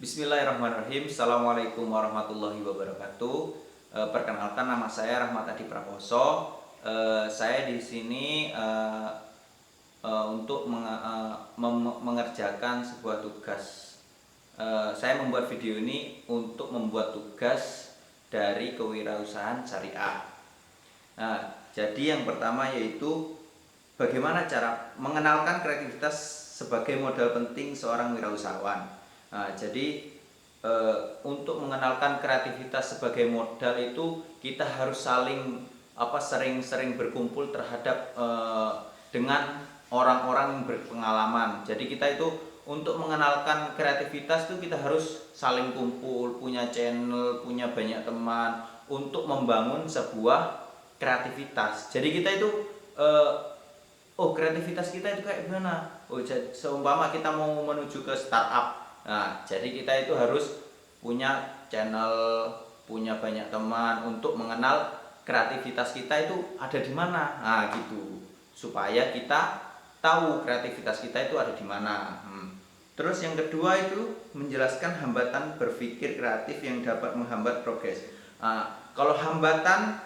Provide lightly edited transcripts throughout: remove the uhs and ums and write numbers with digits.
Bismillahirrahmanirrahim. Assalamualaikum warahmatullahi wabarakatuh. Perkenalkan, nama saya Rahmat Adi Prakoso. Saya di sini untuk mengerjakan sebuah tugas. Saya membuat video ini untuk membuat tugas dari kewirausahaan syariah. Nah, jadi yang pertama yaitu bagaimana cara mengenalkan kreativitas sebagai modal penting seorang wirausahawan. Nah, jadi untuk mengenalkan kreativitas sebagai modal itu kita harus sering-sering berkumpul terhadap dengan orang-orang yang berpengalaman. Jadi kita itu untuk mengenalkan kreativitas itu kita harus saling kumpul, punya channel, punya banyak teman untuk membangun sebuah kreativitas. Jadi kita itu kreativitas kita itu kayak gimana? Seumpama kita mau menuju ke startup. Nah, jadi kita itu harus punya channel, punya banyak teman untuk mengenal kreativitas kita itu ada di mana. Nah, gitu. Supaya kita tahu kreativitas kita itu ada di mana. Terus yang kedua itu menjelaskan hambatan berpikir kreatif yang dapat menghambat progres. Nah, kalau hambatan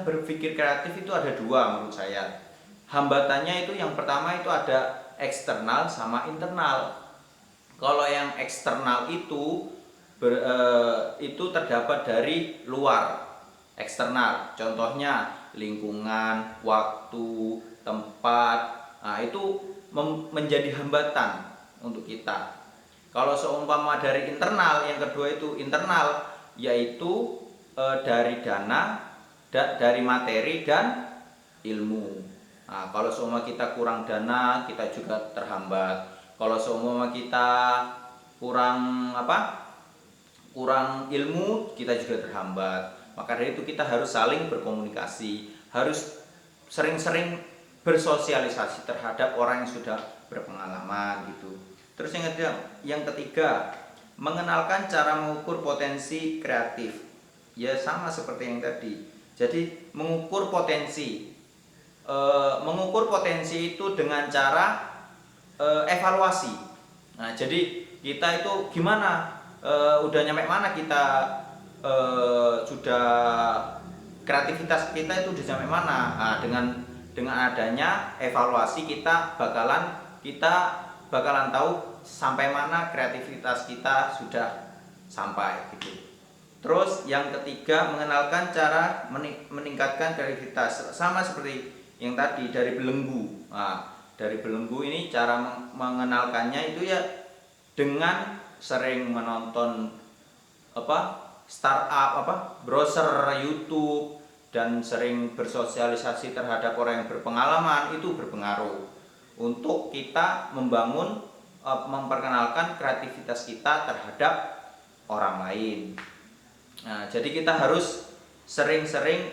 berpikir kreatif itu ada dua menurut saya. Hambatannya itu yang pertama itu ada eksternal sama internal. Kalau yang eksternal itu terdapat dari luar, eksternal. Contohnya lingkungan, waktu, tempat. Nah, itu menjadi hambatan untuk kita. Kalau seumpama dari internal, yang kedua itu internal, yaitu dari dana, dari materi dan ilmu. Nah, kalau seumpama kita kurang dana, kita juga terhambat. Kalau seumpama kita kurang ilmu, kita juga terhambat. Maka dari itu kita harus saling berkomunikasi, harus sering-sering bersosialisasi terhadap orang yang sudah berpengalaman gitu. Terus yang ketiga, mengenalkan cara mengukur potensi kreatif. Ya sama seperti yang tadi. Jadi mengukur potensi itu dengan cara evaluasi. Nah, jadi kita itu gimana? Udah nyampe mana kita? Sudah kreativitas kita itu udah sampai mana? Nah, dengan adanya evaluasi kita bakalan tahu sampai mana kreativitas kita sudah sampai gitu. Terus yang ketiga, mengenalkan cara meningkatkan kreativitas. Sama seperti yang tadi dari belenggu. Nah, dari belenggu ini cara mengenalkannya itu ya dengan sering menonton startup, browser YouTube, dan sering bersosialisasi terhadap orang yang berpengalaman. Itu berpengaruh untuk kita memperkenalkan kreativitas kita terhadap orang lain. Nah, jadi kita harus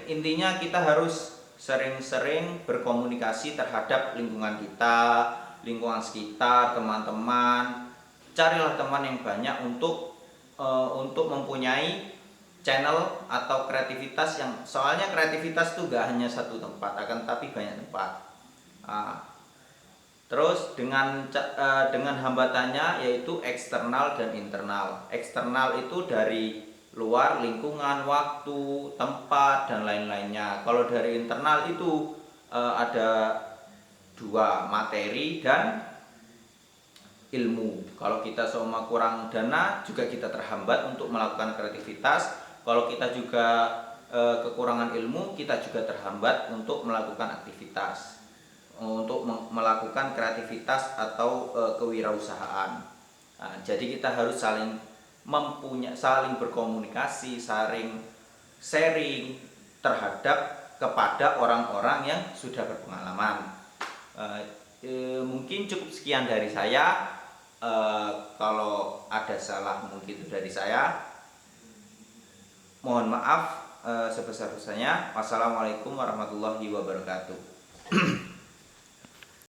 intinya kita harus sering-sering berkomunikasi terhadap lingkungan kita, lingkungan sekitar, teman-teman. Carilah teman yang banyak untuk mempunyai channel atau kreativitas soalnya kreativitas itu gak hanya satu tempat, akan tapi banyak tempat. Terus dengan hambatannya yaitu eksternal dan internal. Eksternal itu dari luar, lingkungan, waktu, tempat, dan lain-lainnya. Kalau dari internal itu ada dua, materi dan ilmu. Kalau kita seumpama kurang dana, juga kita terhambat untuk melakukan kreativitas. Kalau kita juga kekurangan ilmu, kita juga terhambat untuk melakukan aktivitas, untuk melakukan kreativitas atau kewirausahaan. Nah, jadi kita harus saling berkomunikasi, saling sharing kepada orang-orang yang sudah berpengalaman. Mungkin cukup sekian dari saya. Kalau ada salah mungkin itu dari saya. Mohon maaf sebesar-besarnya. Wassalamualaikum warahmatullahi wabarakatuh.